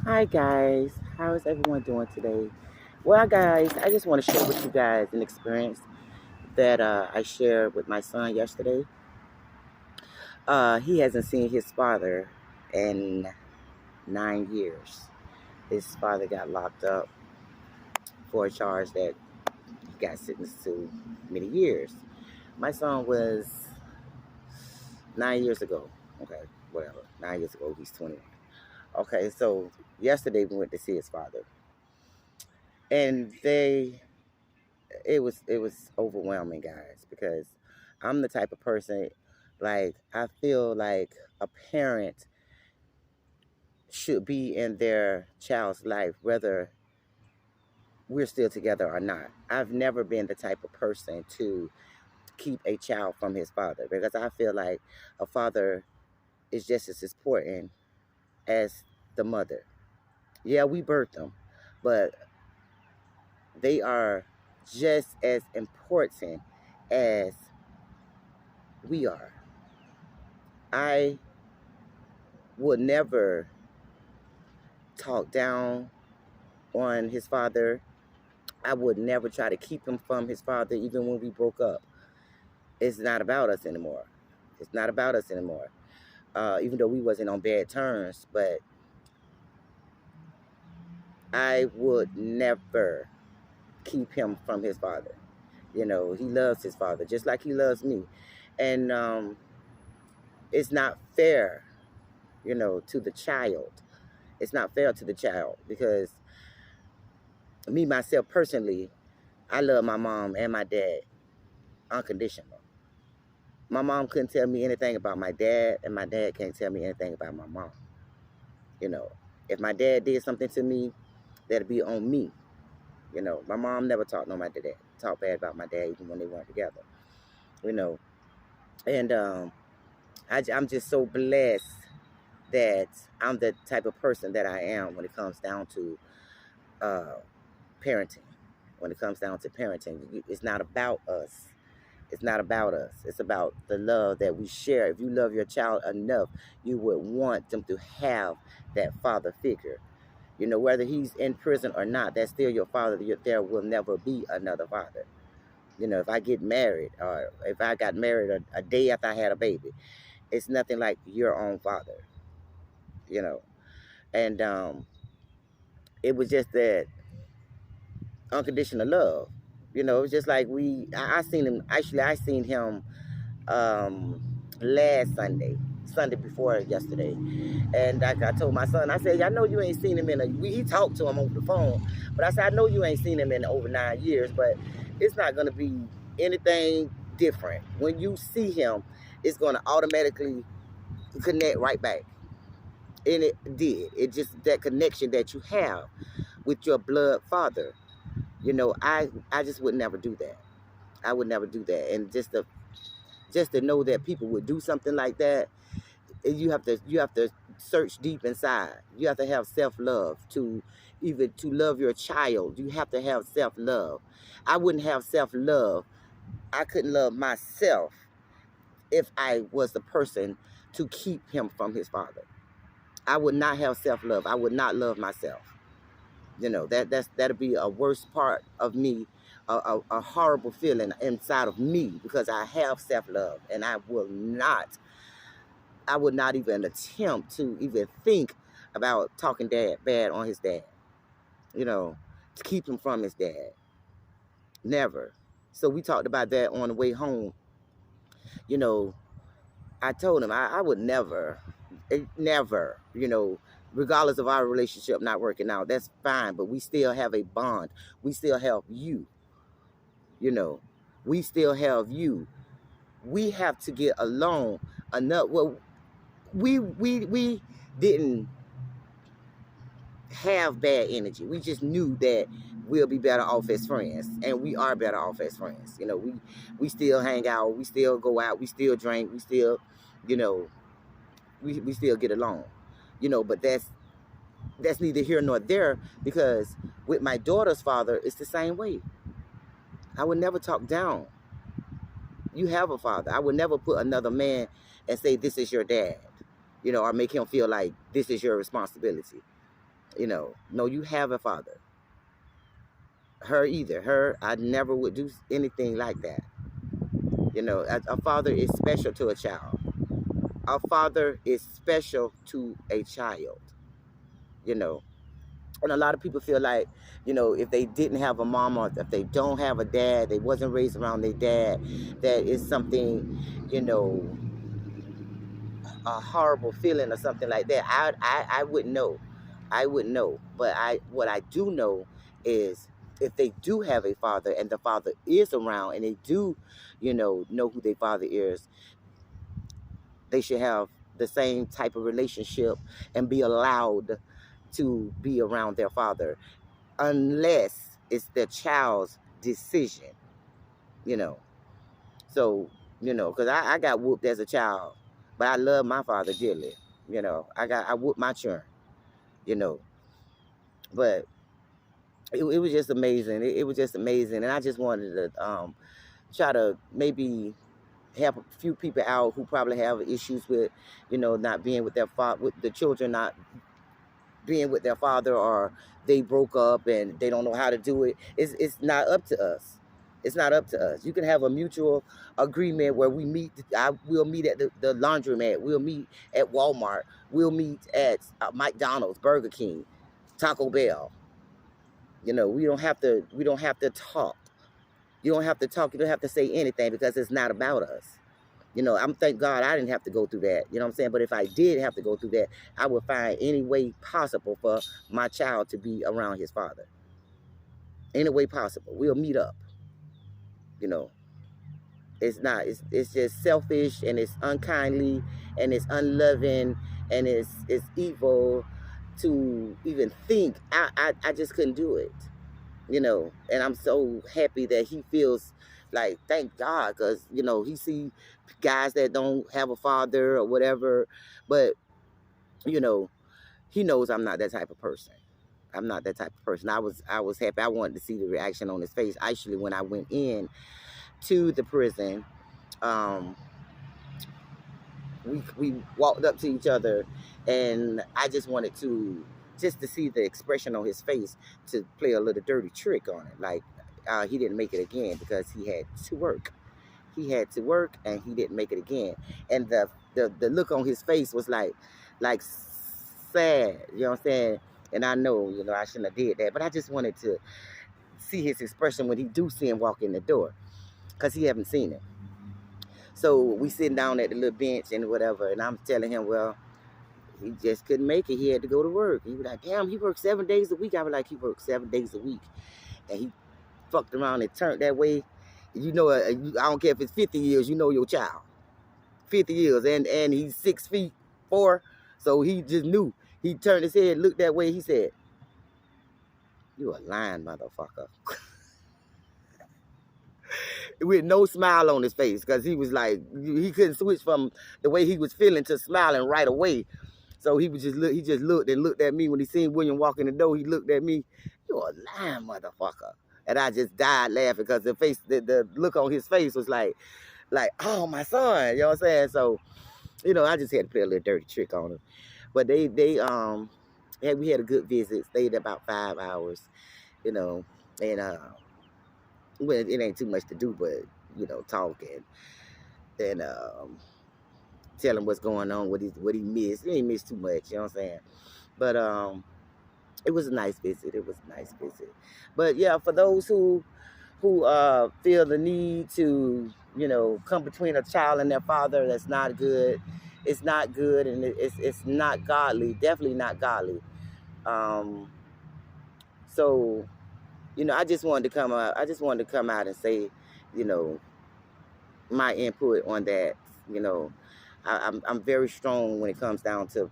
Hi guys, how is everyone doing today? Well, guys, I just want to share with you guys an experience that I shared with my son yesterday. He hasn't seen his father in 9 years. His father got locked up for a charge that he got sentenced to many years. My son was 9 years ago. Okay, whatever. 9 years ago, he's 21. Okay, so yesterday we went to see his father, and it was overwhelming, guys, because I'm the type of person, like, I feel like a parent should be in their child's life whether we're still together or not. I've never been the type of person to keep a child from his father, because I feel like a father is just as important as the mother. Yeah, we birthed them, but they are just as important as we are. I would never talk down on his father. I would never try to keep him from his father, even when we broke up. It's not about us anymore. It's not about us anymore. Even though we wasn't on bad terms, but I would never keep him from his father. He loves his father just like he loves me. And it's not fair, to the child. It's not fair to the child because me, myself, personally, I love my mom and my dad unconditional. My mom couldn't tell me anything about my dad, and my dad can't tell me anything about my mom. You know, if my dad did something to me, that'd be on me. My mom never talked no my dad, talked bad about my dad even when they weren't together. You know, and I'm just so blessed that I'm the type of person that I am when it comes down to uh, parenting. When it comes down to parenting, it's not about us. It's not about us. It's about the love that we share. If you love your child enough, you would want them to have that father figure. Whether he's in prison or not, that's still your father. There will never be another father. If I get married or if I got married a day after I had a baby, it's nothing like your own father, you know. And it was just that unconditional love. It was just like I seen him, actually, I seen him um, last Sunday before yesterday. And like I told my son, I said, I know you ain't seen him he talked to him over the phone, but I said, I know you ain't seen him in over 9 years, but it's not going to be anything different. When you see him, it's going to automatically connect right back. And it did. It just, that connection that you have with your blood father. I just would never do that. I would never do that. And just to know that people would do something like that, you have to search deep inside. You have to have self-love to even to love your child. You have to have self-love. I wouldn't have self-love. I couldn't love myself if I was the person to keep him from his father. I would not have self-love. I would not love myself. That'd be a worst part of me, a horrible feeling inside of me, because I have self-love, and I would not even attempt to even think about talking dad bad on his dad, to keep him from his dad. Never. So we talked about that on the way home. You know, I told him I would never, regardless of our relationship not working out, that's fine, but we still have a bond. We still have you, you know, we still have you. We have to get along enough. Well, we didn't have bad energy. We just knew that we'll be better off as friends, and we are better off as friends. We still hang out, we still go out, we still drink, we still, you know, we still get along. But that's neither here nor there, because with my daughter's father, it's the same way. I would never talk down. You have a father. I would never put another man and say this is your dad, or make him feel like this is your responsibility. You know, no, you have a father. Her either. Her, I never would do anything like that. You know, a father is special to a child. A father is special to a child. You know, and a lot of people feel like, you know, if they didn't have a mom or if they don't have a dad, they wasn't raised around their dad, that is something, you know, a horrible feeling or something like that. I wouldn't know. I wouldn't know. But what I do know is if they do have a father and the father is around and they do, you know who their father is, they should have the same type of relationship and be allowed to be around their father, unless it's the child's decision, you know. So, you know, because I got whooped as a child, but I love my father dearly. You know, I whooped my children, you know, but it was just amazing. It was just amazing. And I just wanted to try to maybe help a few people out who probably have issues with, you know, not being with their father, with the children not being with their father, or they broke up and they don't know how to do it. It's not up to us. It's not up to us. You can have a mutual agreement where we meet. We'll meet at the laundromat. We'll meet at Walmart. We'll meet at McDonald's, Burger King, Taco Bell. You know, we don't have to. We don't have to talk. You don't have to talk. You don't have to say anything because it's not about us. You know, I'm thank God I didn't have to go through that. You know what I'm saying? But if I did have to go through that, I would find any way possible for my child to be around his father. Any way possible. We'll meet up. You know, it's not. It's just selfish and it's unkindly and it's unloving and it's evil to even think. I just couldn't do it. You know, and I'm so happy that he feels like, thank God, because, you know, he see guys that don't have a father or whatever, but, you know, he knows I'm not that type of person. I'm not that type of person. I was happy. I wanted to see the reaction on his face. Actually, when I went in to the prison, um, we walked up to each other, and I just wanted to see the expression on his face, to play a little dirty trick on it. Like, he didn't make it again because he had to work. He had to work, and he didn't make it again. And the look on his face was like sad. You know what I'm saying? And I know, you know, I shouldn't have did that, but I just wanted to see his expression when he do see him walk in the door, because he haven't seen it. So we sitting down at the little bench and whatever, and I'm telling him, well, he just couldn't make it. He had to go to work. He was like, damn, he works 7 days a week. I was like, he works 7 days a week. And he fucked around and turned that way. You know, I don't care if it's 50 years, you know your child. 50 years. And he's 6'4". So he just knew. He turned his head, looked that way. He said, you a lying motherfucker. With no smile on his face, because he was like, he couldn't switch from the way he was feeling to smiling right away. So he just looked and looked at me. When he seen William walk in the door, he looked at me, you a lying motherfucker. And I just died laughing, because the look on his face was like, oh, my son, you know what I'm saying? So, you know, I just had to play a little dirty trick on him. But we had a good visit, stayed about 5 hours, you know, and well, it ain't too much to do, but, you know, talk and tell him what's going on, what he missed. He ain't missed too much, you know what I'm saying? But it was a nice visit. It was a nice visit. But yeah, for those who feel the need to, you know, come between a child and their father, that's not good. It's not good, and it's not godly. Definitely not godly. So, you know, I just wanted to come out. I just wanted to come out and say, you know, my input on that. You know, I'm very strong when it comes down to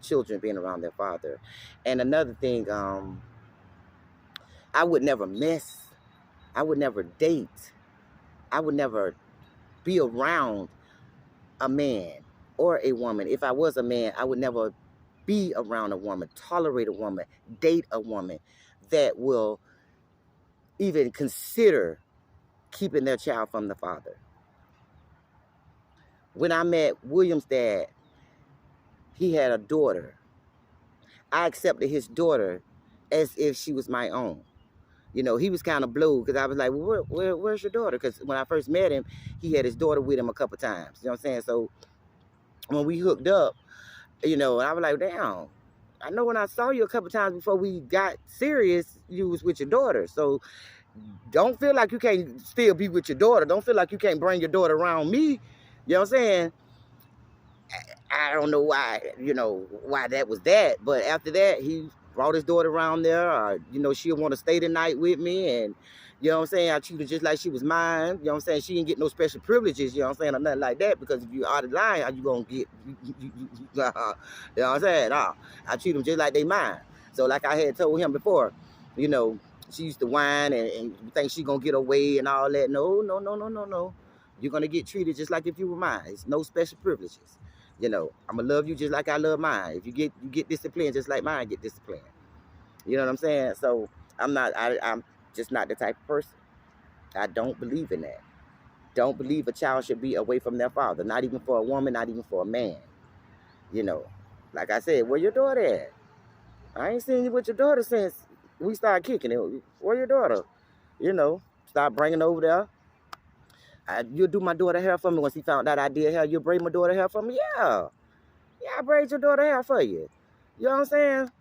children being around their father. And another thing, I would never mess. I would never date. I would never be around a man or a woman. If I was a man, I would never be around a woman, tolerate a woman, date a woman that will even consider keeping their child from the father. When I met William's dad, he had a daughter. I accepted his daughter as if she was my own. You know, he was kind of blue because I was like, well, where's your daughter? Because when I first met him, he had his daughter with him a couple times. You know what I'm saying? So when we hooked up, you know, and I was like, damn, I know when I saw you a couple times before we got serious, you was with your daughter. So don't feel like you can't still be with your daughter. Don't feel like you can't bring your daughter around me. You know what I'm saying? I don't know why, you know, why that was that. But after that, he brought his daughter around there. You know, she'll want to stay the night with me. And, you know what I'm saying? I treat her just like she was mine. You know what I'm saying? She didn't get no special privileges, you know what I'm saying, or nothing like that. Because if you're out of line, how you going to get, you know what I'm saying? No, I treat them just like they mine. So like I had told him before, you know, she used to whine and think she going to get away and all that. No, no, no, no, no, no. You're going to get treated just like if you were mine. It's no special privileges. You know, I'm gonna love you just like I love mine. If you get disciplined just like mine get disciplined. You know what I'm saying? So I'm just not the type of person. I don't believe in that. Don't believe a child should be away from their father. Not even for a woman, not even for a man. You know, like I said, where your daughter at? I ain't seen you with your daughter since we started kicking it. Where your daughter? You know, start bringing her over there. You'll do my daughter hair for me. Once he found out I did hair, you'll braid my daughter hair for me? Yeah. Yeah, I braid your daughter hair for you. You know what I'm saying?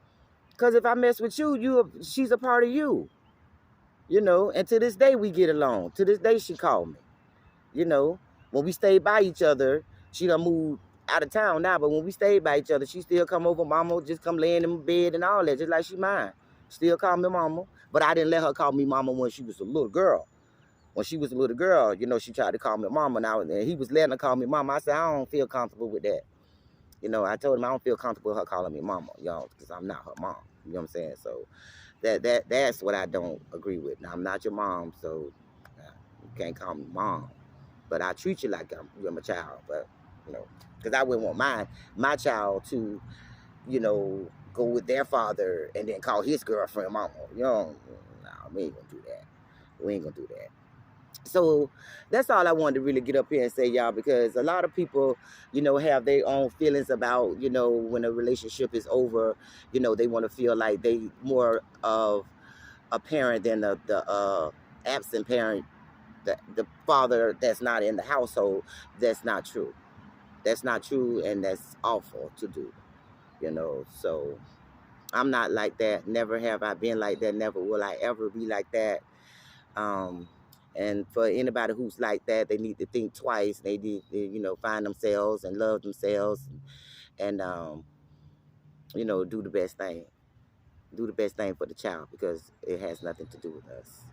Because if I mess with you, she's a part of you. You know, and to this day we get along. To this day she called me. You know, when we stayed by each other, she done moved out of town now, but when we stayed by each other, she still come over, mama, just come laying in bed and all that, just like she mine. Still call me mama. But I didn't let her call me mama when she was a little girl. When she was a little girl, you know, she tried to call me mama now, and he was letting her call me mama. I said, I don't feel comfortable with that. You know, I told him I don't feel comfortable with her calling me mama, you know, because I'm not her mom. You know what I'm saying? So that's what I don't agree with. Now, I'm not your mom, so you can't call me mom. But I treat you like you're my child. But, you know, because I wouldn't want my child to, you know, go with their father and then call his girlfriend mama. You know, no, we ain't going to do that. We ain't going to do that. So that's all I wanted to really get up here and say, y'all, because a lot of people, you know, have their own feelings about, you know, when a relationship is over, you know, they want to feel like they more of a parent than the absent parent, the father that's not in the household. That's not true. That's not true, and that's awful to do, you know. So I'm not like that. Never have I been like that. Never will I ever be like that. Um, and for anybody who's like that, they need to think twice. They need to, you know, find themselves and love themselves, and you know, do the best thing. Do the best thing for the child because it has nothing to do with us.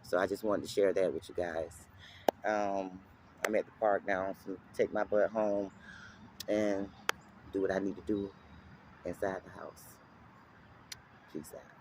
So I just wanted to share that with you guys. I'm at the park now, so take my butt home and do what I need to do inside the house. Peace out.